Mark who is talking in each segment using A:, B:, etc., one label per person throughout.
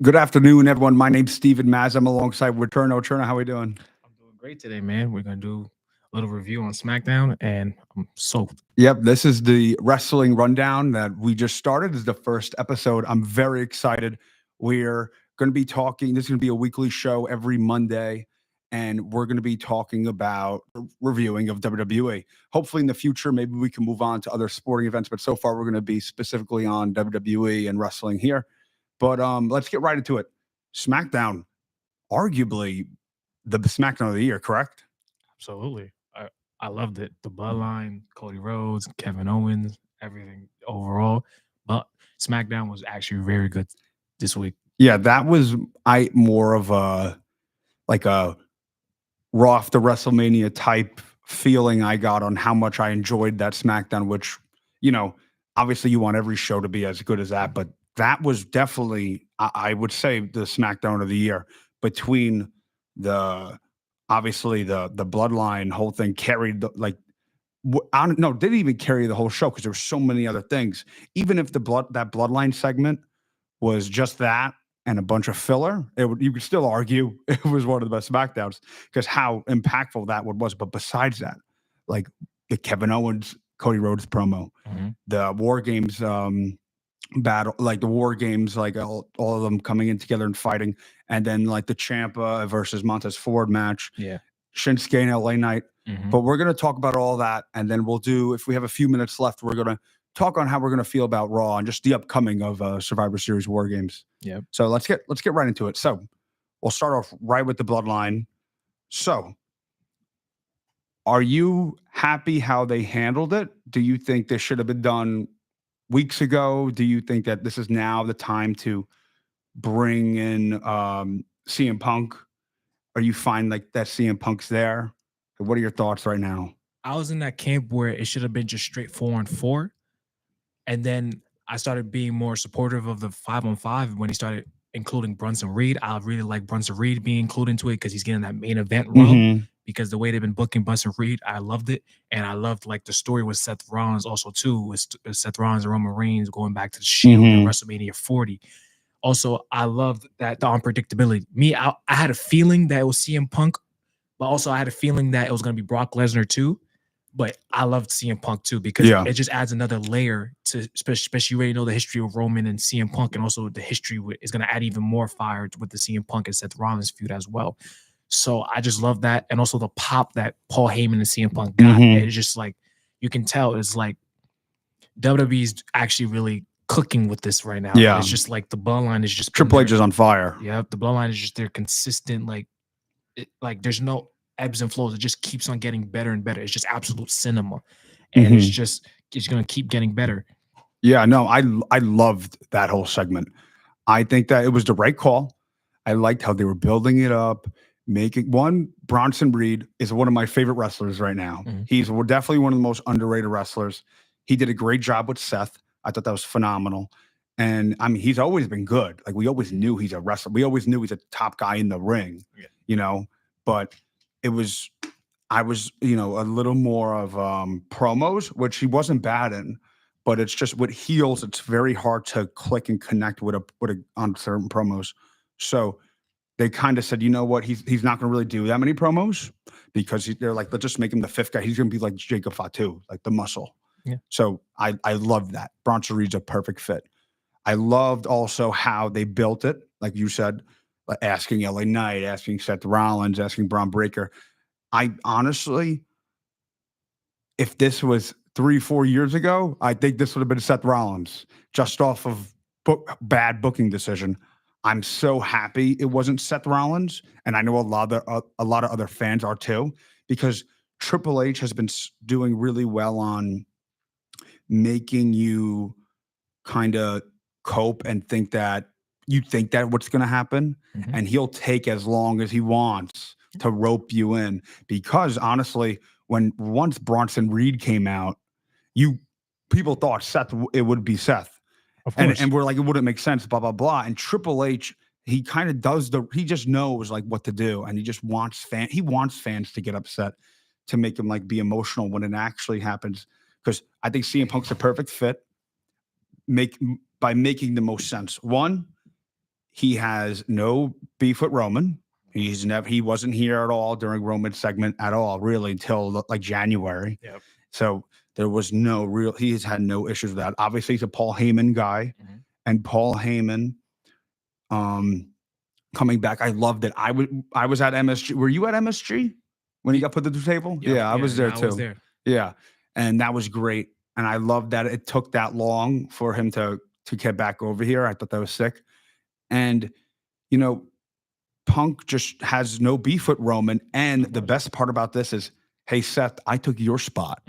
A: Good afternoon, everyone. My name's Steven Maz. I'm alongside with Turno. Turno, how are we doing?
B: I'm doing great today, man. We're gonna do a little review on SmackDown, and I'm soaked.
A: Yep, this is the wrestling rundown that we just started. This is the first episode. I'm very excited. We're going to be talking. This is going to be a weekly show every Monday, and we're going to be talking about reviewing of WWE. Hopefully, in the future, maybe we can move on to other sporting events. But so far, we're going to be specifically on WWE and wrestling here. But let's get right into it. SmackDown, arguably the SmackDown of the year, correct?
B: Absolutely, I loved it. The Bloodline, Cody Rhodes, Kevin Owens, everything overall. But SmackDown was actually very good this week.
A: Yeah, that was I more of a like a Raw after WrestleMania type feeling I got on how much I enjoyed that SmackDown, which, you know, obviously you want every show to be as good as that, but that was definitely, I would say, the SmackDown of the year between the obviously the bloodline whole thing carried the, like I don't know, didn't even carry the whole show because there were so many other things. Even if that bloodline segment was just that and a bunch of filler, you could still argue it was one of the best SmackDowns because how impactful that one was. But besides that, like the Kevin Owens, Cody Rhodes promo,
B: Mm-hmm.
A: the War Games battle, like the War Games, like all of them coming in together and fighting, and then like the Ciampa versus Montez Ford match,
B: Yeah.
A: Shinsuke and LA Knight.
B: Mm-hmm.
A: But we're going to talk about all that, and then we'll do. If we have a few minutes left, we're going to talk on how we're going to feel about Raw and just the upcoming of Survivor Series War Games.
B: Yep.
A: So let's get right into it. So we'll start off right with the Bloodline. So, are you happy how they handled it? Do you think this should have been done weeks ago? Do you think that this is now the time to bring in CM Punk? Are you fine like that CM Punk's there? What are your thoughts right now?
B: I was in that camp where it should have been just straight 4-on-4, and then I started being more supportive of the 5-on-5 when he started including Brunson Reed. I really like Brunson Reed being included into it because he's getting that main event rub.
A: Mm-hmm.
B: Because the way they've been booking Brunson Reed, I loved it, and I loved like the story with Seth Rollins also too, with Seth Rollins and Roman Reigns going back to the Shield in
A: Mm-hmm.
B: WrestleMania 40. Also, I loved that the unpredictability. I had a feeling that it was CM Punk, but also I had a feeling that it was going to be Brock Lesnar too. But I loved CM Punk too because
A: Yeah.
B: it just adds another layer to, especially you already know the history of Roman and CM Punk, and also the history is going to add even more fire with the CM Punk and Seth Rollins feud as well. So I just love that, and also the pop that Paul Heyman and CM Punk got.
A: Mhm.
B: It's just like you can tell it's like WWE's actually really cooking with this right now.
A: Yeah.
B: It's just like the bloodline is just
A: Triple H is on fire.
B: yeah, the bloodline is just their consistent like there's no ebbs and flows. It just keeps on getting better and better. It's just absolute cinema, and
A: Mhm.
B: it's gonna keep getting better.
A: Yeah, no, I loved that whole segment. I think that it was the right call. I liked how they were building it up, making one. Bronson Reed is one of my favorite wrestlers right now.
B: Mhm.
A: He's definitely one of the most underrated wrestlers. He did a great job with Seth. I thought that was phenomenal. And I mean, he's always been good. Like we always knew he's a wrestler. We always knew he's a top guy in the ring,
B: Yeah.
A: you know. But it was, I was, a little more of promos, which he wasn't bad in. But it's just with heels, it's very hard to click and connect with a on certain promos. So they kind of said, you know what, he's not going to really do that many promos because they're like, let's just make him the fifth guy. He's going to be like Jacob Fatu, like the muscle.
B: Yeah.
A: So I loved that. Bronson Reed's a perfect fit. I loved also how they built it, like you said, like asking LA Knight, asking Seth Rollins, asking Braun Breaker. I honestly, if this was 3-4 years ago, I think this would have been Seth Rollins just off of bad booking decision. I'm so happy it wasn't Seth Rollins, and I know a lot of other fans are too, because Triple H has been doing really well on making you kind of cope and think that what's going to happen,
B: Mhm.
A: and he'll take as long as he wants to rope you in. Because honestly, when once Bronson Reed came out, you people thought it would be Seth,
B: Of
A: and
B: course.
A: we're like it wouldn't make sense, blah blah blah. And Triple H, he kind of he just knows like what to do, and he wants fans to get upset to make them like be emotional when it actually happens. Because I think CM Punk's a perfect fit. By making the most sense. One, he has no beef with Roman. He wasn't here at all during Roman's segment at all, really, until like January.
B: Yep.
A: So there was no real. He has had no issues with that. Obviously, he's a Paul Heyman guy, and Paul Heyman, coming back, I loved it. I was at MSG. Were you at MSG when he got put to the table?
B: Yep,
A: Yeah, I was there
B: I
A: too.
B: was there.
A: Yeah, and that was great. And I love that it took that long for him to get back over here. I thought that was sick. And you know, Punk just has no beef with Roman. And the best part about this is, hey Seth, I took your spot.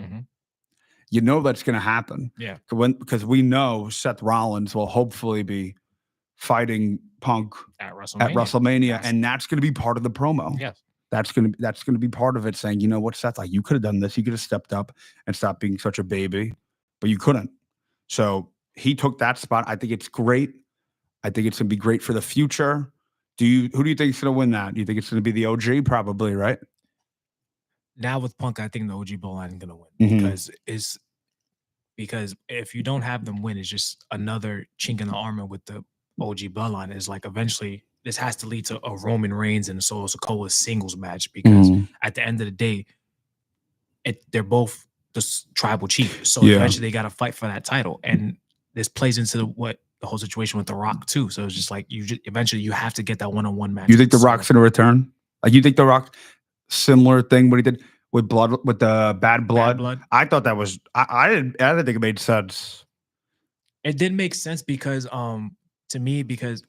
A: You know that's going to happen.
B: Yeah,
A: because we know Seth Rollins will hopefully be fighting Punk
B: at WrestleMania,
A: yes. And that's going to be part of the promo.
B: Yes,
A: that's going to be part of it. Saying, you know what, Seth, like you could have done this. You could have stepped up and stopped being such a baby, but you couldn't. So he took that spot. I think it's great. I think it's going to be great for the future. Who do you think is going to win that? Do you think it's going to be the OG? Probably, right?
B: Now with Punk, I think the OG bloodline is going to win because if you don't have them win, it's just another chink in the armor with the OG bloodline. Is like eventually this has to lead to a Roman Reigns and Solo Sikoa singles match because at the end of the day, they're both the tribal chief. So eventually they got to fight for that title, and this plays into what the whole situation with The Rock too. So it's just like eventually you have to get that one-on-one match.
A: You think The Rock's going to return? Like you think The Rock similar thing what he did with the bad blood? I thought that was I didn't think it made sense.
B: It did make sense because to me because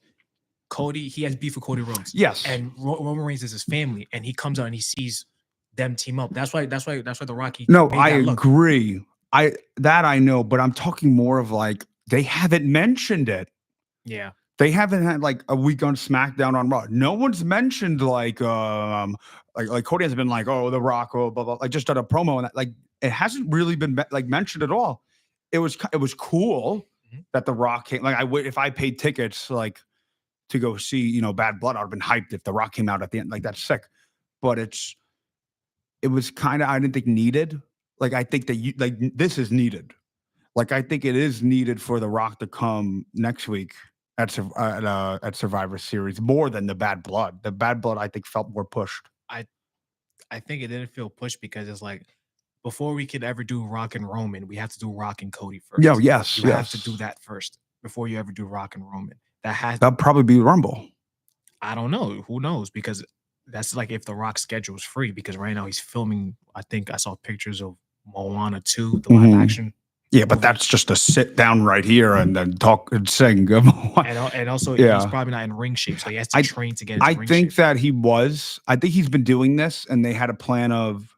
B: Cody, he has beef with Cody Rhodes.
A: Yes.
B: And Roman Reigns is his family, and he comes out and he sees them team up. That's why The Rock.
A: I agree. I know, but I'm talking more of like they haven't mentioned it.
B: Yeah.
A: They haven't had like a week on SmackDown on Raw. No one's mentioned like Cody has been like, oh, The Rock, oh, blah, blah, like just done a promo and that, like it hasn't really been like mentioned at all. It was cool that The Rock came. Like if I paid tickets like to go see, Bad Blood, I'd have been hyped if The Rock came out at the end. Like that's sick. But it was kind of, I didn't think needed. Like I think that this is needed. Like I think it is needed for The Rock to come next week at Survivor Series more than the Bad Blood. The Bad Blood I think felt more pushed.
B: I think it didn't feel pushed because it's like before we could ever do Rock and Roman, we have to do Rock and Cody first.
A: Yeah, yes,
B: you have to do that first before you ever do Rock and Roman. That'll
A: probably be Rumble.
B: I don't know. Who knows? Because that's like if The Rock's schedule is free. Because right now he's filming. I think I saw pictures of Moana 2, the live action.
A: Yeah, but that's just to sit down right here and then talk and sing.
B: And also, he's probably not in ring shape, so he has to train to get his ring
A: think
B: shape.
A: that he was. I think he's been doing this, and they had a plan of,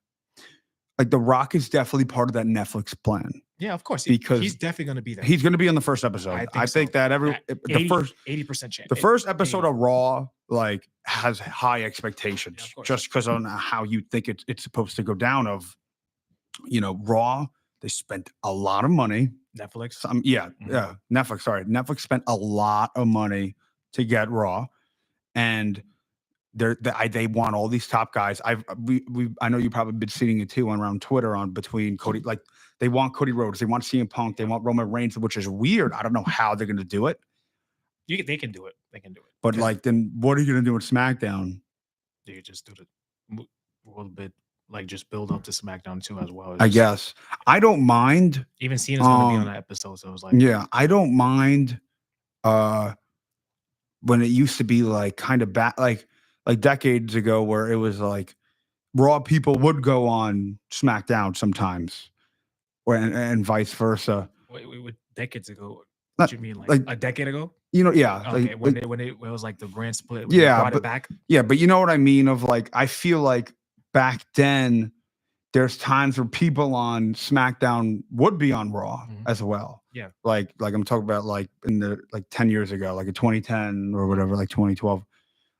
A: like, The Rock is definitely part of that Netflix plan.
B: Yeah, of course.
A: Because
B: he's definitely going to be there.
A: He's going to be on the first episode. I think that the first
B: 80% chance.
A: The first episode of Raw like has high expectations just because on how you think it's supposed to go down. Of Raw. They spent a lot of money.
B: Netflix?
A: Netflix. Sorry. Netflix spent a lot of money to get Raw. And they want all these top guys. I know you've probably been seeing it too around Twitter between Cody. Like they want Cody Rhodes. They want CM Punk. They want Roman Reigns, which is weird. I don't know how they're going to do it.
B: They can do it. They can do it.
A: But then what are you going to do with SmackDown?
B: You just do a little bit. Like just build up to SmackDown too as well.
A: I guess I don't mind.
B: Even Cena's gonna be on that episode, so it was like
A: I don't mind. When it used to be like kind of back, like decades ago, where it was like Raw people would go on SmackDown sometimes, and vice versa.
B: Wait, decades ago. What you mean, like a decade ago?
A: Okay,
B: when it was like the brand split.
A: Brought
B: it back.
A: Yeah, but you know what I mean. Of like, I feel like. Back then, there's times where people on SmackDown would be on Raw as well.
B: Yeah.
A: Like I'm talking about like in the 10 years ago, like in 2010 or whatever, like 2012.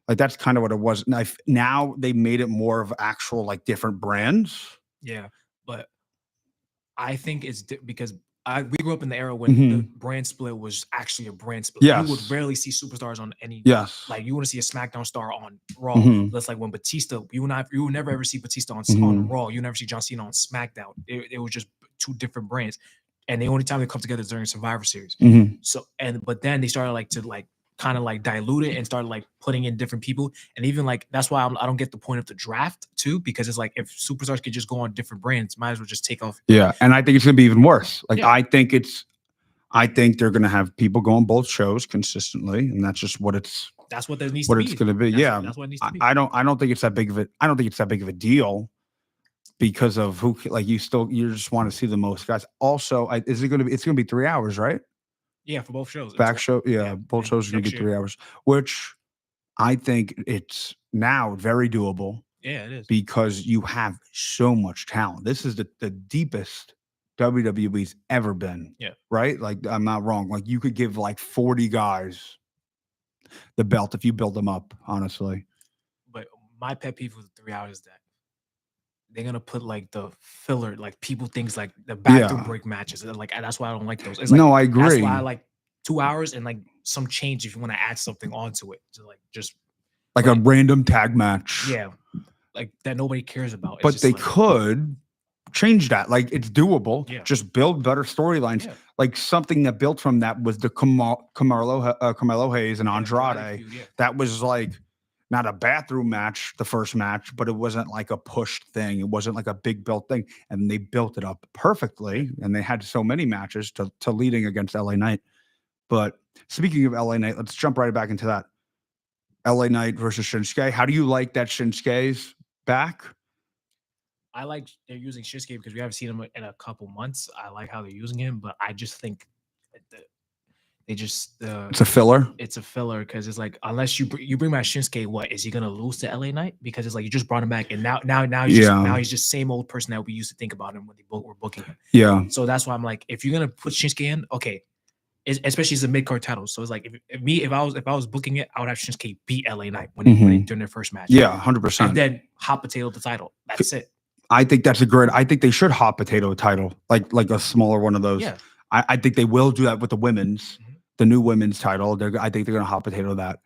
A: Like that's kind of what it was. Now they made it more of actual like different brands.
B: Yeah, but I think it's because we grew up in the era when the brand split was actually a brand split.
A: Yes.
B: You would rarely see superstars on any.
A: Yes.
B: Like you want to see a SmackDown star on Raw. That's like when Batista. You would never ever see Batista on Raw. You never see John Cena on SmackDown. It was just two different brands, and the only time they come together is during Survivor Series.
A: Mm-hmm.
B: But then they started to kind of like dilute it and start like putting in different people. And even like that's why I don't get the point of the draft too, because it's like if superstars could just go on different brands, might as well just take off.
A: Yeah, and I think it's gonna be even worse. Like
B: Yeah.
A: I think they're gonna have people go on both shows consistently, and that's just what it's
B: That's what there needs to be.
A: gonna be.
B: That's
A: Yeah,
B: that's what it needs to be.
A: I don't think it's that big of a I don't think it's that big of a deal because of who like you just want to see the most guys. Also, is it gonna be? It's gonna be 3 hours, right?
B: Yeah, for both shows.
A: Back show, yeah, both shows are gonna be
B: next year.
A: 3 hours, which I think it's now very doable.
B: Yeah, it is.
A: Because you have so much talent. This is the deepest WWE's ever been.
B: Yeah.
A: Right? Like, I'm not wrong. Like, you could give like 40 guys the belt if you build them up, honestly.
B: But my pet peeve with 3 hours is that they're gonna put like the filler, like people things like the bathroom break matches. And like that's why I don't like those. It's like,
A: no, I agree.
B: That's why I like 2 hours and like some change if you want to add something onto it. So like just
A: like a random tag match.
B: Yeah. Like that nobody cares about.
A: But they could change that. Like it's doable.
B: Yeah.
A: Just build better storylines.
B: Yeah.
A: Like something that built from that was the Carmelo Hayes and Andrade.
B: Feud, yeah.
A: That was like not a bathroom match, the first match, but it wasn't like a pushed thing. It wasn't like a big built thing. And they built it up perfectly. And they had so many matches to leading against LA Knight. But speaking of LA Knight, let's jump right back into that. LA Knight versus Shinsuke. How do you like that Shinsuke's back?
B: I like they're using Shinsuke because we haven't seen him in a couple months. I like how they're using him, but I just think they just
A: it's a filler.
B: It's a filler because it's like unless you bring back Shinsuke, what is he gonna lose to LA Knight? Because it's like you just brought him back and now he's just same old person that we used to think about him when were booking him.
A: Yeah.
B: So that's why I'm like, if you're gonna put Shinsuke in, okay. Especially as a mid card title, so it's like if I was booking it, I would have Shinsuke beat LA Knight when during their first match.
A: Yeah, 100%.
B: And then hot potato the title. That's it.
A: I think that's I think they should hot potato a title, like a smaller one of those.
B: Yeah.
A: I think they will do that with the women's, the new women's title. I think they're gonna hot potato that.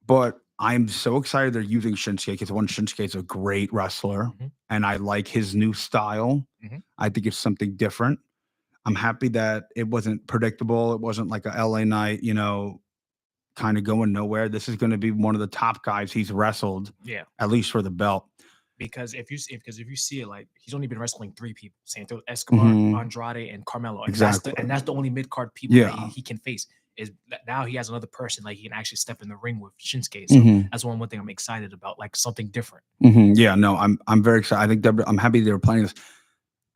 A: But I'm so excited they're using Shinsuke because Shinsuke is a great wrestler, and I like his new style. I think it's something different. I'm happy that it wasn't predictable. It wasn't like a LA Knight, kind of going nowhere. This is going to be one of the top guys he's wrestled.
B: Yeah.
A: At least for the belt.
B: Because if you see it, like he's only been wrestling 3 people: Santos Escobar, Andrade, and Carmelo. And
A: exactly.
B: That's the only mid card people that he can face. Is now he has another person like he can actually step in the ring with Shinsuke. So that's one thing I'm excited about, like something different.
A: Yeah, no, I'm very excited. I'm happy they were playing this.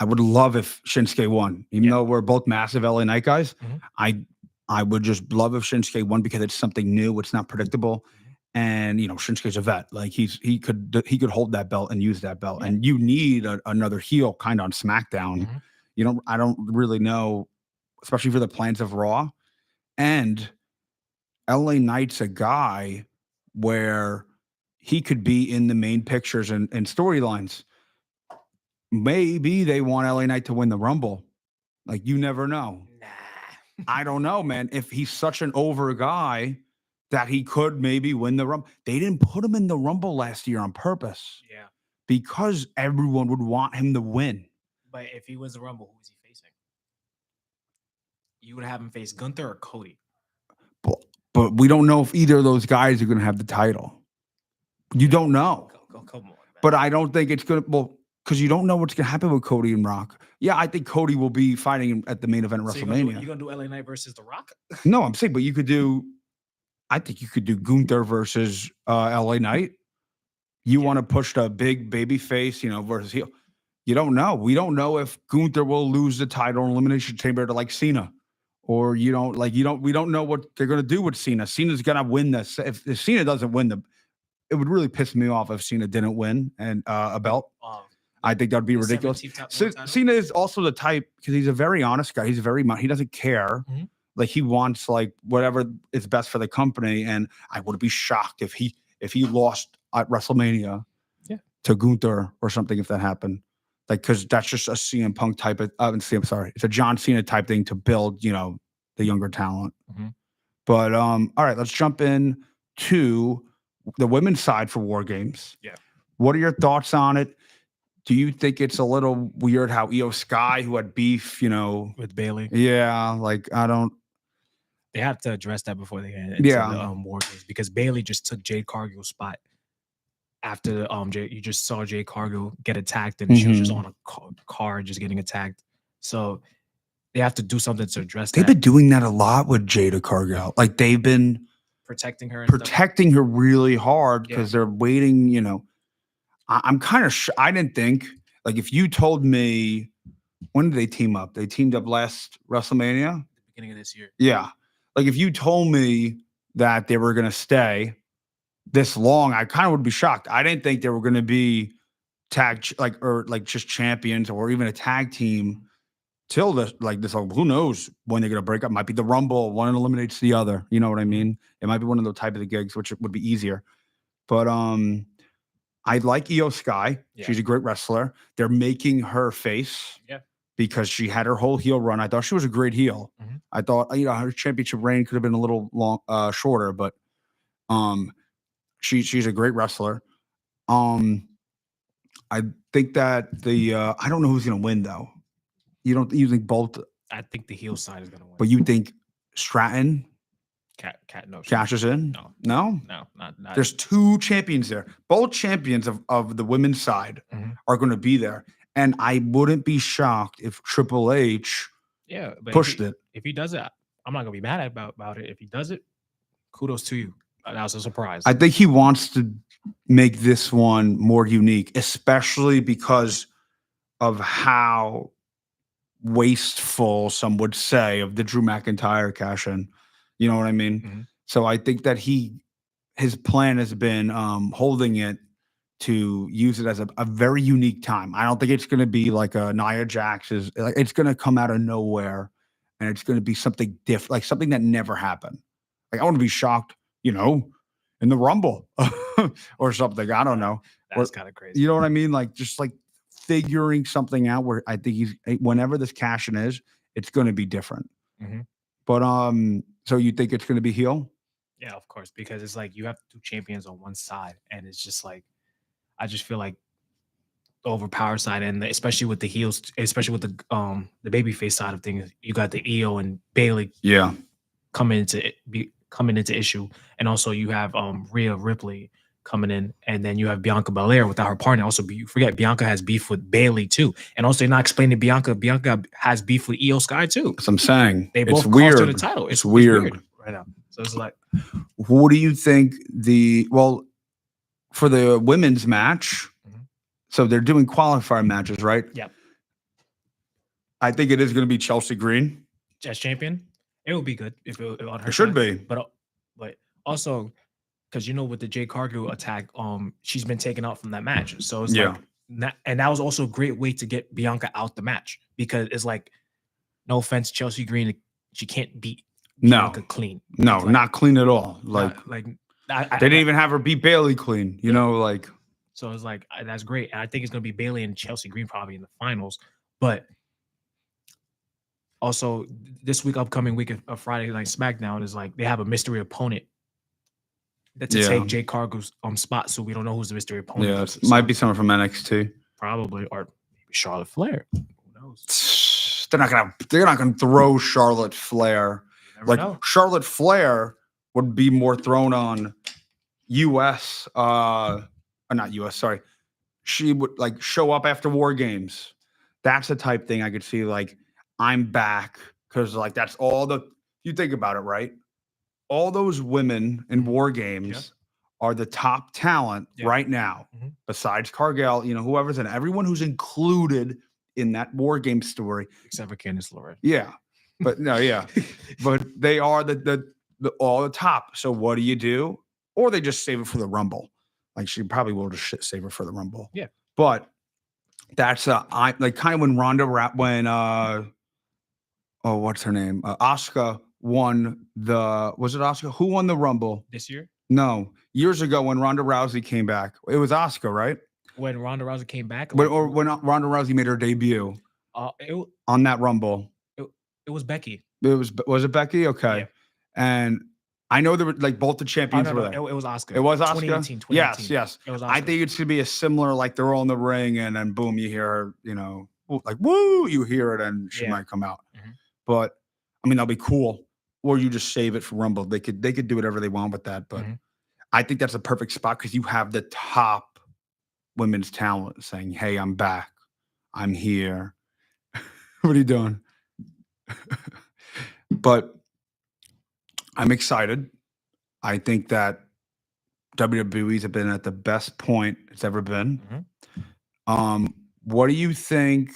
A: I would love if Shinsuke won, even though we're both massive LA Knight guys. I would just love if Shinsuke won because it's something new. It's not predictable, and Shinsuke's a vet. Like he could hold that belt and use that belt. And you need another heel kind of on SmackDown. I don't really know, especially for the plans of Raw. And LA Knight's a guy where he could be in the main pictures and storylines. Maybe they want LA Knight to win the Rumble. Like, you never know.
B: Nah.
A: I don't know, man. If he's such an over guy that he could maybe win the Rumble. They didn't put him in the Rumble last year on purpose.
B: Yeah.
A: Because everyone would want him to win.
B: But if he wins the Rumble, who is he facing? You would have him face Gunther or Cody.
A: But we don't know if either of those guys are going to have the title. You don't know.
B: Come on, man.
A: But I don't think it's going to... because you don't know what's going to happen with Cody and Rock. Yeah, I think Cody will be fighting at the main event of WrestleMania.
B: You're going to do LA Knight versus The Rock?
A: No, I'm saying, but you could do... I think you could do Gunther versus LA Knight. You want to push the big baby face, versus heel. You don't know. We don't know if Gunther will lose the title in Elimination Chamber to like Cena. Or we don't know what they're going to do with Cena. Cena's going to win this. If Cena doesn't win it would really piss me off if Cena didn't win and a belt. I think that'd be ridiculous. Cena is also the type, because he's a very honest guy. He doesn't care. Like he wants like whatever is best for the company. And I would be shocked if he lost at WrestleMania to Gunther or something if that happened. Like, because that's just a CM Punk type of, it's a John Cena type thing to build, the younger talent. But all right, let's jump in to the women's side for War Games.
B: Yeah.
A: What are your thoughts on it? Do you think it's a little weird how Io Sky, who had beef,
B: with Bailey?
A: Yeah, like I don't
B: They have to address that before they get into
A: Yeah.
B: the War Games, because Bailey just took Jade Cargill's spot after the you just saw Jade Cargill get attacked, and she was just on a car just getting attacked. So they have to do something to address
A: They've
B: that.
A: been doing that a lot with Jada Cargill. Like they've been
B: Protecting her
A: really hard
B: Yeah.
A: because they're waiting. You know, I'm kind of. I didn't think, like, if you told me, when did they team up? They teamed up last WrestleMania.
B: Beginning of this year.
A: Yeah, like if you told me that they were going to stay this long, I kind of would be shocked. I didn't think they were going to be just champions or even a tag team till this. Who knows when they're going to break up? Might be the Rumble. One eliminates the other. You know what I mean? It might be one of those type of the gigs, which would be easier. But I like Io Sky.
B: Yeah.
A: She's a great wrestler. They're making her face.
B: Yeah.
A: Because she had her whole heel run. I thought she was a great heel.
B: Mm-hmm.
A: I thought, her championship reign could have been a little shorter, but she's a great wrestler. I think that I don't know who's going to win though. You think both?
B: I think the heel side is going to win.
A: But you think Stratton?
B: No.
A: Cashes in?
B: No, not.
A: There's two champions there. Both champions of the women's side are going to be there. And I wouldn't be shocked if Triple H pushed it.
B: If he does it, I'm not going to be mad about it. If he does it, kudos to you. That was a surprise.
A: I think he wants to make this one more unique, especially because of how wasteful some would say of the Drew McIntyre cash-in. You know what I mean?
B: Mm-hmm.
A: So I think that his plan has been holding it to use it as a very unique time. I don't think it's going to be like a Nia Jax. It's going to come out of nowhere, and it's going to be something different, like something that never happened. Like I want to be shocked, in the Rumble or something. I don't know.
B: That's kind of crazy.
A: You know what I mean? Like just like figuring something out where I think whenever this cash-in is, it's going to be different.
B: Mm-hmm.
A: But so you think it's going to be heel?
B: Yeah, of course, because it's like you have two champions on one side, and it's just like I just feel like the overpowered side, and especially with the heels, especially with the babyface side of things, you got the Io and Bailey, coming into issue, and also you have Rhea Ripley coming in, and then you have Bianca Belair without her partner. Also, you forget Bianca has beef with Bailey too, and also you're not explaining Bianca. Bianca has beef with Io Sky too.
A: That's what I'm saying.
B: They both
A: cost
B: her the title.
A: It's weird
B: right now. So it's like,
A: what do you think for the women's match? So they're doing qualifier matches, right?
B: Yep.
A: I think it is going to be Chelsea Green
B: as champion. It would be good if it on her.
A: It should be,
B: but also because with the Jade Cargill attack, she's been taken out from that match. So it's and that was also a great way to get Bianca out the match, because it's like, no offense, Chelsea Green, she can't beat Bianca clean.
A: No, not clean at all. Like
B: they
A: didn't even have her beat Bailey clean.
B: So it's like, that's great. And I think it's going to be Bailey and Chelsea Green probably in the finals. But also this upcoming week of Friday Night SmackDown is like they have a mystery opponent to take Jade Cargill's spot. So we don't know who's the mystery opponent.
A: Yeah, it might be someone from NXT.
B: Probably, or maybe Charlotte Flair. Who knows?
A: They're not gonna throw Charlotte Flair. Charlotte Flair would be more thrown on US not US, sorry. She would show up after War Games. That's the type thing I could see, I'm back, because that's all you think about it, right? All those women in War Games are the top talent right now, besides Cargill, whoever's in it, everyone who's included in that War Game story.
B: Except for Candice LeRae.
A: Yeah. But no, yeah. But they are the all the top. So what do you do? Or they just save it for the Rumble. She probably will just save her for the Rumble.
B: Yeah.
A: But that's kind of when what's her name? Asuka won was it Asuka? Who won the Rumble?
B: This year?
A: No. Years ago when Ronda Rousey came back. It was Asuka, right?
B: When Ronda Rousey came back?
A: Or when Ronda Rousey made her debut on that Rumble.
B: It was Becky.
A: Was it Becky? Okay.
B: Yeah.
A: And I know there were both the champions were there.
B: It was Asuka.
A: It was Asuka?
B: 2018.
A: Yes.
B: It was Asuka.
A: I think it's going to be a similar, they're all in the ring and then boom, you hear her, woo, you hear it and she might come out.
B: Mm-hmm.
A: But, that'll be cool. or you just save it for Rumble. They could do whatever they want with that, but
B: Mhm.
A: I think that's a perfect spot because you have the top women's talent saying, "Hey, I'm back. I'm here." What are you doing? But I'm excited. I think that WWE's have been at the best point it's ever been.
B: Mhm.
A: What do you think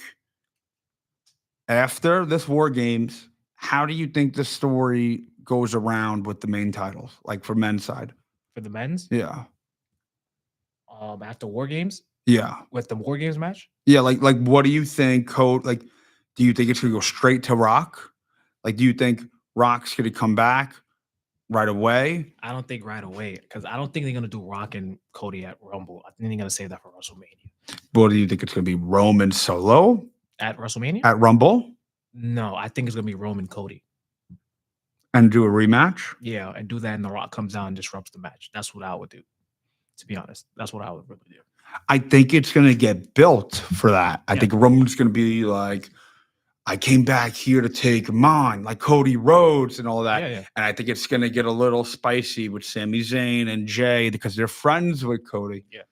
A: after this War Games? How do you think the story goes around with the main titles, like for men's side?
B: For the men's,
A: Yeah,
B: after War Games,
A: yeah,
B: with the War Games match,
A: yeah. Like, what do you think? Code, like, do you think it's gonna go straight to Rock? Like, do you think Rock's gonna come back right away?
B: I don't think right away because I don't think they're gonna do Rock and Cody at Rumble. I think they're gonna save that for WrestleMania.
A: What do you think it's gonna be? Roman solo
B: At WrestleMania?
A: at Rumble
B: No, I think it's gonna be Roman Cody.
A: and do a rematch?
B: Yeah, and do that, and The Rock comes down and disrupts the match. That's what I would do. To be honest, that's what I would really do.
A: I think it's gonna get built for that. I
B: Yeah.
A: think Roman's gonna be like, I came back here to take mine, like Cody Rhodes and all that.
B: Yeah, yeah.
A: And I think it's gonna get a little spicy with Sami Zayn and Jay because they're friends with Cody.
B: Yeah.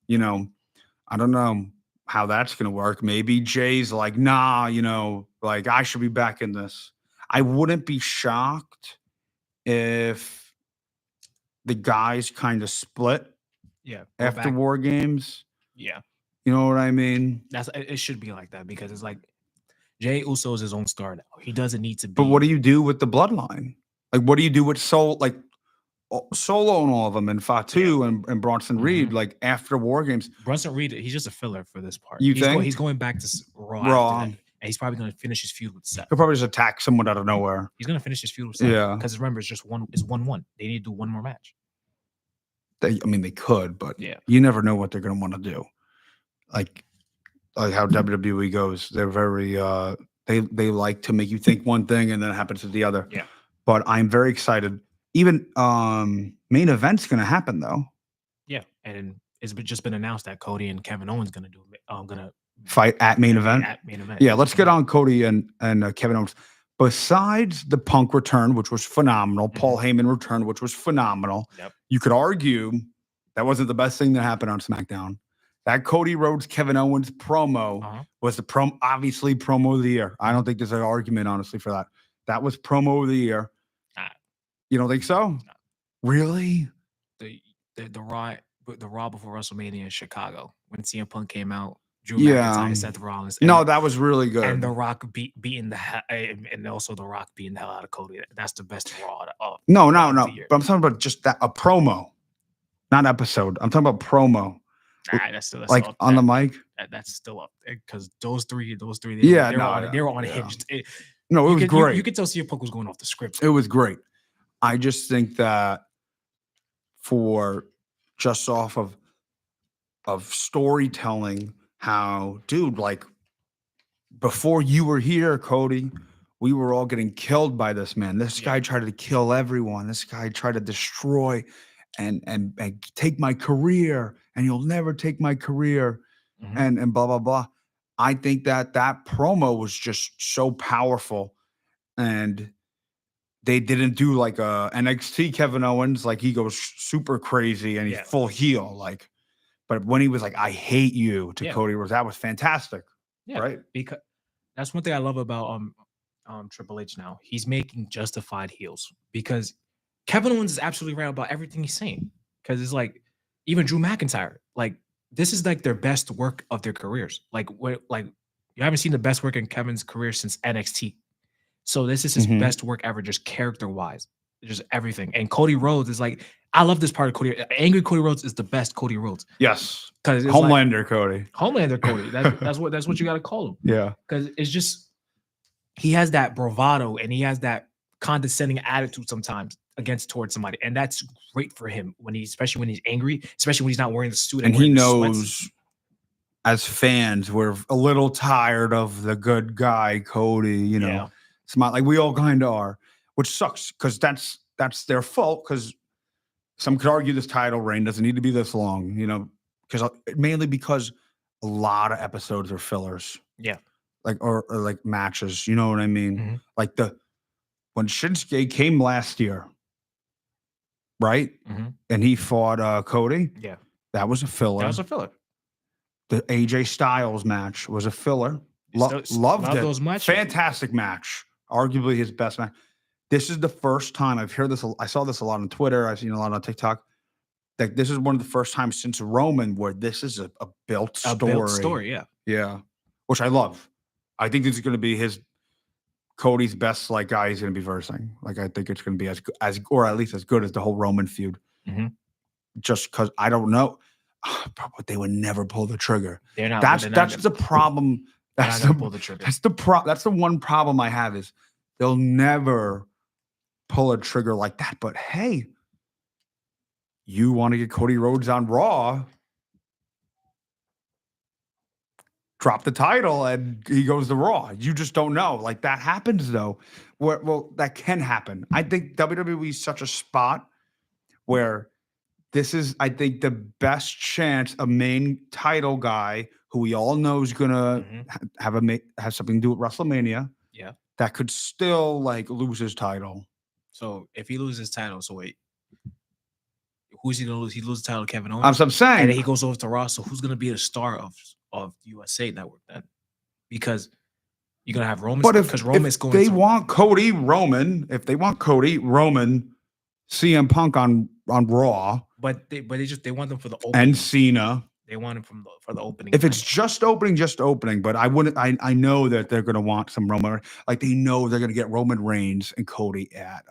A: You know, I don't know how that's gonna work. Maybe Jay's like, nah, like I should be back in this. I wouldn't be shocked if the guys kind of split
B: Yeah. Go
A: after
B: back.
A: War Games.
B: Yeah.
A: You know what I mean?
B: It should be like that because it's like Jay Uso is his own star now. He doesn't need to be.
A: But what do you do with the bloodline? Like, what do you do with Solo and all of them, and Fatu and Bronson Reed? Like after War Games,
B: Bronson Reed, he's just a filler for this part.
A: You
B: he's
A: think?
B: he's going back to Raw,
A: Raw.
B: after that, and he's probably going to finish his feud with Seth.
A: he'll probably just attack someone out of nowhere.
B: He's going to finish his feud with Seth.
A: Yeah.
B: Because remember, it's just one. It's 1-1. They need to do one more match.
A: I mean, they could, but
B: Yeah.
A: you never know what they're going to want to do. Like how WWE goes, they're very they like to make you think one thing and then it happens to the other.
B: Yeah.
A: But I'm very excited. Even main event's going to happen though.
B: Yeah, and it's just been announced that Cody and Kevin Owens going to do. Gonna
A: Fight at main event.
B: At main event.
A: Yeah, let's get on Cody and Kevin Owens. Besides the Punk return, which was phenomenal, Paul Heyman return, which was phenomenal.
B: Yep.
A: You could argue that wasn't the best thing that happened on SmackDown. That Cody Rhodes Kevin Owens promo was the obviously promo of the year. I don't think there's an argument honestly for that. That was promo of the year. You don't think so?
B: No.
A: Really?
B: The Raw before WrestleMania in Chicago when CM Punk came out. Drew McIntyre, Seth Rollins.
A: No, that was really good.
B: And The Rock beating the hell, and also The Rock beating the hell out of Cody. That's the best Raw of
A: No.
B: the year.
A: But I'm talking about just a promo, not episode. I'm talking about promo.
B: That's
A: like
B: still
A: on the mic.
B: That's still up because those three. They were unhinged. It
A: was great.
B: You could tell CM Punk was going off the script.
A: It was great. I just think that for just off of storytelling. How, dude, like before you were here, Cody, we were all getting killed by this man. This guy tried to kill everyone. This guy tried to destroy and take my career, and you'll never take my career, and blah blah blah. I think that promo was just so powerful, and they didn't do like a NXT Kevin Owens, like he goes super crazy and he's full heel, like. But when he was like, I hate you to Cody Rhodes, that was fantastic. Yeah, right?
B: Because that's one thing I love about Triple H now. He's making justified heels because Kevin Owens is absolutely right about everything he's saying. Because it's like even Drew McIntyre, like this is like their best work of their careers. Like you haven't seen the best work in Kevin's career since NXT. So this is his best work ever, just character-wise. Just everything. And Cody Rhodes is like, I love this part of Cody. Angry Cody Rhodes is the best Cody Rhodes.
A: Yes. Because Homelander Cody.
B: Homelander Cody. That's what you gotta call him.
A: Yeah.
B: Because it's just he has that bravado and he has that condescending attitude sometimes towards somebody. And that's great for him especially when he's angry, especially when he's not wearing the suit.
A: And he knows as fans, we're a little tired of the good guy, Cody, Smart, like we all kind of are, which sucks because that's their fault. Because some could argue this title reign doesn't need to be this long, because mainly because a lot of episodes are fillers.
B: Yeah,
A: like or like matches. You know what I mean? Like when Shinsuke came last year, right? And he fought Cody.
B: Yeah,
A: That was a filler.
B: that was a filler.
A: The AJ Styles match was a filler. Loved
B: Love
A: it.
B: those matches.
A: Fantastic match. Arguably his best match. This is the first time I've heard this. I saw this a lot on Twitter. I've seen a lot on TikTok. Like this is one of the first times since Roman where this is a built story.
B: A built story, yeah.
A: Yeah. Which I love. I think this is going to be Cody's best like guy he's going to be versing. Like I think it's going to be as or at least as good as the whole Roman feud. Just because I don't know, but they would never pull the trigger.
B: They're not.
A: That's the problem. That's
B: the pull the trigger.
A: That's the one problem I have is they'll never pull a trigger like that. But hey, you want to get Cody Rhodes on Raw? Drop the title and he goes to Raw. You just don't know. Like that happens though. Well, that can happen. I think WWE is such a spot where this is, I think, the best chance a main title guy who we all know is gonna have something to do with WrestleMania.
B: Yeah,
A: that could still like lose his title.
B: So if he loses his title, so wait, who's he gonna lose? He loses the title to Kevin Owens.
A: That's what I'm saying.
B: And then he goes over to Raw. So who's gonna be the star of USA Network then? Because you're gonna have Roman.
A: But if they want Cody Roman, CM Punk on Raw,
B: but they want them for the opening.
A: And Cena.
B: They want him for the opening.
A: If it's just opening. But I wouldn't. I know that they're gonna want some Roman. Like they know they're gonna get Roman Reigns and Cody at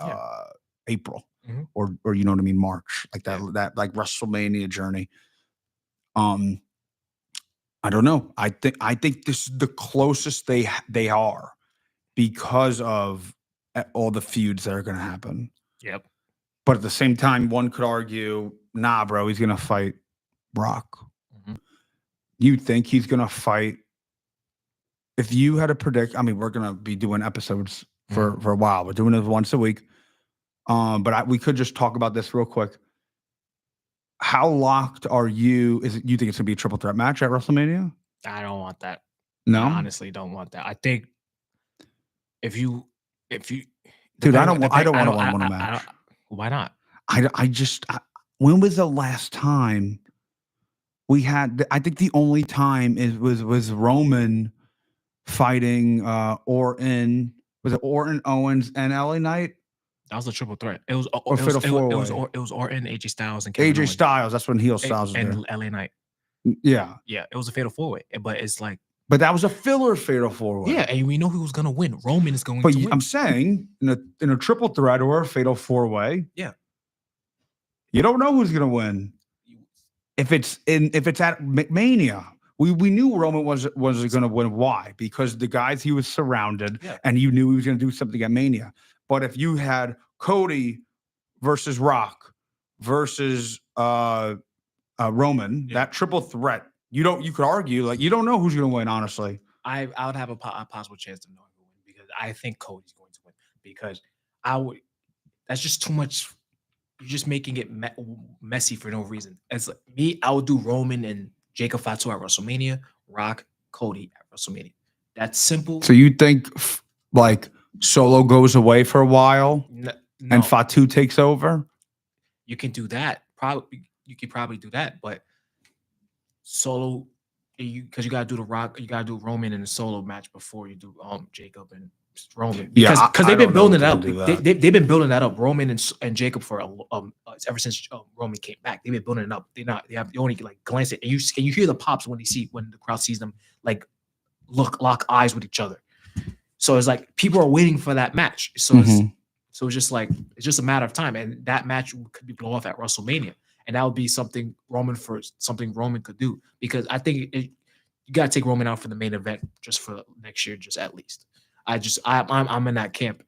A: April or you know what I mean, March, like that like WrestleMania journey. I don't know. I think this is the closest they are because of all the feuds that are going to happen.
B: Yep.
A: But at the same time, one could argue, nah, bro, he's going to fight Brock. You think he's going to fight? If you had to predict, I mean, we're going to be doing episodes for a while. We're doing it once a week. But we could just talk about this real quick. How locked are you? You think it's gonna be a triple threat match at WrestleMania?
B: I don't want that.
A: No,
B: I honestly don't want that. I think if you,
A: dude, I don't want a match.
B: Why not?
A: When was the last time we had? I think the only time was Roman fighting Orton. Was it Orton, Owens, and LA Knight?
B: That was a triple threat. It was
A: Orton,
B: AJ Styles, and Kevin
A: AJ Styles. That's when heel Styles
B: and LA Knight.
A: Yeah,
B: it was a fatal four way, but it's like,
A: but that was a filler fatal four way.
B: Yeah, and we know who was gonna win. Roman is going to win.
A: I'm saying in a triple threat or a fatal four way.
B: Yeah,
A: you don't know who's gonna win. If it's at Mania. We knew Roman was going to win. Why? Because the guys he was surrounded, and you knew he was going to do something at Mania. But if you had Cody versus Rock versus Roman, that triple threat, you could argue like you don't know who's going to win. Honestly,
B: I would have a possible chance to know who win because I think Cody's going to win because that's just too much. You're just making it messy for no reason. As like me, I would do Roman and Jacob Fatu at WrestleMania, Rock, Cody at WrestleMania. That's simple.
A: So you think like Solo goes away for a while and Fatu takes over?
B: You can do that. You could probably do that, but Solo, because you gotta do the Rock, you gotta do Roman in a solo match before you do Jacob and Roman. Because they've been building it up. They've been building that up. Roman and Jacob for ever since Roman came back. They've been building it up. They only like glance it and you hear the pops when the crowd sees them like lock eyes with each other. So it's like people are waiting for that match. So it's just like it's just a matter of time, and that match could be blown off at WrestleMania, and that would be something Roman could do because I think you gotta take Roman out for the main event just for next year, just at least. I'm in that camp.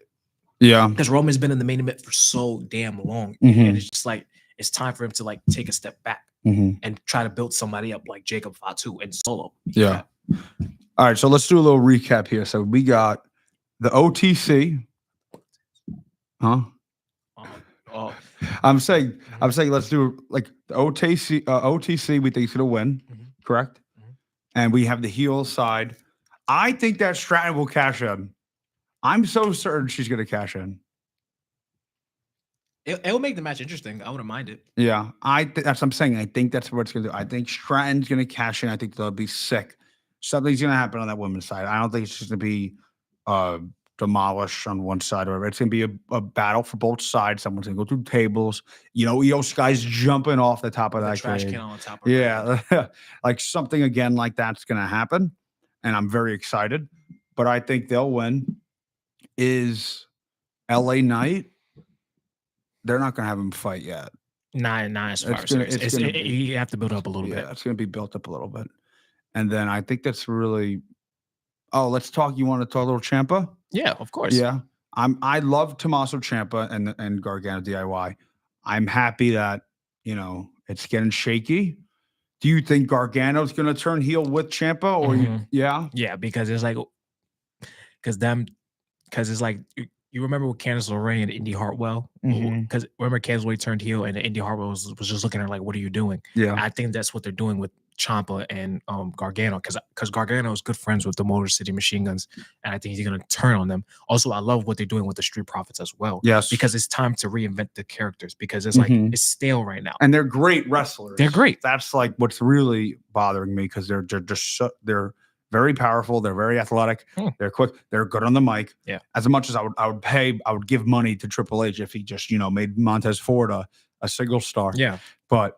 A: Yeah.
B: Because Roman's been in the main event for so damn long. And it's just like it's time for him to like take a step back and try to build somebody up like Jacob Fatu and Solo.
A: Yeah. All right. So let's do a little recap here. So we got the OTC. Huh? I'm saying let's do like the OTC we think is gonna win, correct? And we have the heel side. I think that Stratton will cash in. I'm so certain she's going to cash in.
B: It'll make the match interesting. I wouldn't mind it.
A: Yeah, that's what I'm saying. I think that's what it's gonna do. I think Stratton's gonna cash in. I think they'll be sick. Something's gonna happen on that women's side. I don't think it's just gonna be uh demolished on one side or whatever. It's gonna be a battle for both sides. Someone's gonna go through tables. You know, Io Sky's jumping off the top of
B: The
A: that
B: trash can
A: cage.
B: on top of her head.
A: Yeah, like something again like that's gonna happen, and I'm very excited. But I think they'll win. Is LA Knight? They're not gonna have him fight yet.
B: Not as far
A: It's
B: as
A: gonna
B: serious.
A: it's gonna be
B: You have to build up a little
A: yeah,
B: bit.
A: it's gonna be built up a little bit. And then I think that's really oh, let's talk. You want to talk a little Champa?
B: Yeah, of course.
A: Yeah. I love Tommaso Ciampa and Gargano DIY. I'm happy that, it's getting shaky. Do you think Gargano's gonna turn heel with Ciampa or yeah?
B: Yeah, because it's like because it's like you remember with Candice LeRae and Indy Hartwell? Because remember Candice LeRae turned heel and Indy Hartwell was just looking at her like, what are you doing?
A: Yeah.
B: I think that's what they're doing with Ciampa and Gargano because Gargano is good friends with the Motor City Machine Guns, and I think he's gonna turn on them. Also, I love what they're doing with the Street Profits as well.
A: Yes.
B: Because it's time to reinvent the characters because it's like it's stale right now.
A: And they're great wrestlers.
B: They're great.
A: That's like what's really bothering me because they're just they're very powerful. They're very athletic. They're quick. They're good on the mic.
B: Yeah.
A: As much as I would give money to Triple H if he just made Montez Ford a single star.
B: Yeah.
A: But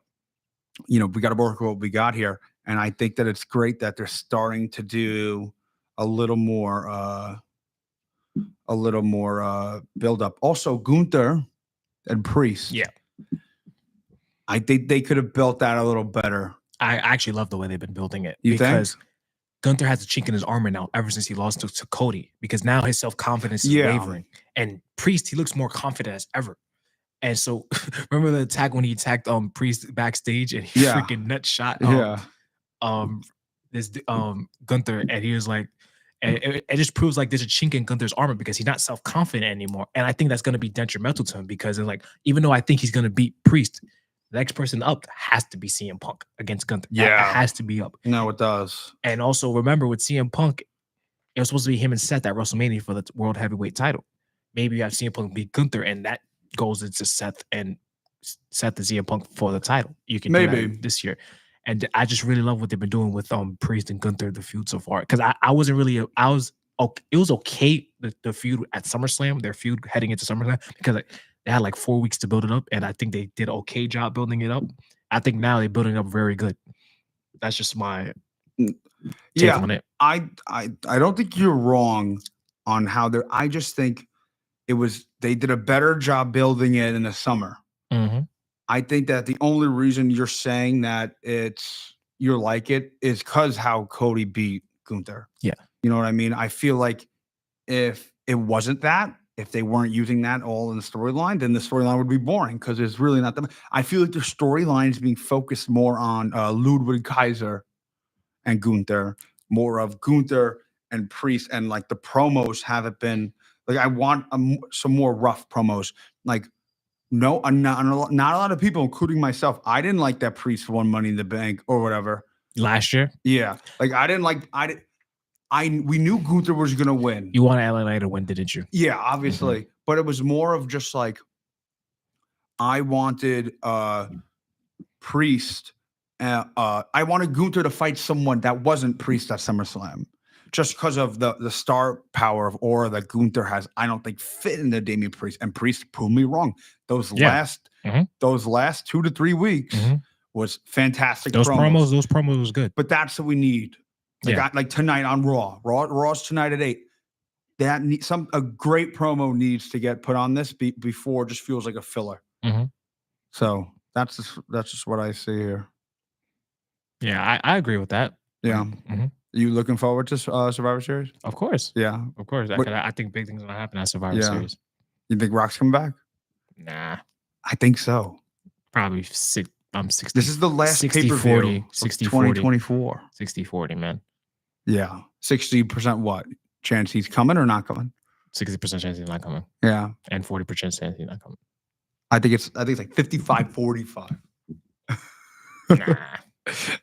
A: we got to work with what we got here, and I think that it's great that they're starting to do a little more build up. Also, Gunther and Priest.
B: Yeah.
A: I think they could have built that a little better.
B: I actually love the way they've been building it
A: because
B: Gunther has a chink in his armor now ever since he lost to Cody because now his self-confidence is wavering. And Priest, he looks more confident as ever. And so remember the attack when he attacked Priest backstage and he freaking nut shot this Gunther, and he was like, and it just proves like there's a chink in Gunther's armor because he's not self-confident anymore. And I think that's going to be detrimental to him because it's like, even though I think he's going to beat Priest, the next person up has to be CM Punk against Gunther. Yeah. It has to be up.
A: No, it does.
B: And also remember with CM Punk, it was supposed to be him and Seth at WrestleMania for the World Heavyweight title. Maybe you have CM Punk beat Gunther and that goes into Seth and CM Punk for the title. You can do that this year. And I just really love what they've been doing with Priest and Gunther, the feud so far. Because I wasn't really, it was okay, the feud at SummerSlam, their feud heading into SummerSlam, because they had like 4 weeks to build it up, and I think they did an okay job building it up. I think now they're building it up very good. That's just my take on it.
A: I don't think you're wrong on how they're. I just think they did a better job building it in the summer. I think that the only reason you're saying that you're like it is because how Cody beat Gunther.
B: Yeah.
A: You know what I mean? I feel like if it wasn't that, if they weren't using that all in the storyline, then the storyline would be boring because it's really not that. I feel like the storyline is being focused more on Ludwig Kaiser and Gunther, more of Gunther and Priest, and like the promos haven't been like I want some more rough promos. Like no, not a lot of people, including myself. I didn't like that Priest won Money in the Bank or whatever
B: last year.
A: Yeah, like we knew Gunther was gonna win.
B: You wanted LA Knight to win, didn't you?
A: Yeah, obviously. But it was more of just like I wanted Priest. I wanted Gunther to fight someone that wasn't Priest at SummerSlam. Just because of the star power of aura that Gunther has, I don't think fit in the Damian Priest. And Priest proved me wrong. Those last 2 to 3 weeks was fantastic.
B: Those promos was good.
A: But that's what we need. Like tonight on Raw. Raw's tonight at 8. A great promo needs to get put on this before it just feels like a filler. So that's just what I see here.
B: Yeah, I agree with that.
A: Yeah. You looking forward to Survivor Series?
B: Of course.
A: Yeah.
B: Of course. I think big things are gonna happen at Survivor Series.
A: You think Rock's coming back?
B: Nah.
A: I think so.
B: Probably 60.
A: This is the last
B: 60-40.
A: 2024.
B: 60-40, man.
A: Yeah. 60% what? Chance he's coming or not coming?
B: 60% chance he's not coming.
A: Yeah.
B: And 40% chance he's not coming.
A: I think it's like 55-45.
B: Nah.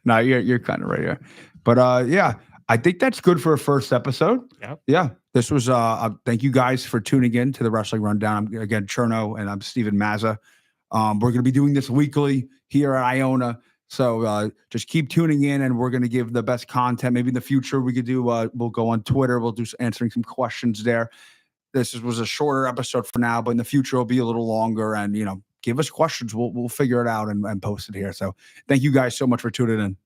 A: No, you're kind of right here. But yeah, I think that's good for a first episode.
B: Yep.
A: Yeah. This was thank you guys for tuning in to the Wrestling Rundown. I'm again Cherno and I'm Steven Mazza. We're gonna be doing this weekly here at Iona. So just keep tuning in and we're gonna give the best content. Maybe in the future we could do we'll go on Twitter, we'll do answering some questions there. Was a shorter episode for now, but in the future it'll be a little longer and give us questions. We'll figure it out and post it here. So thank you guys so much for tuning in.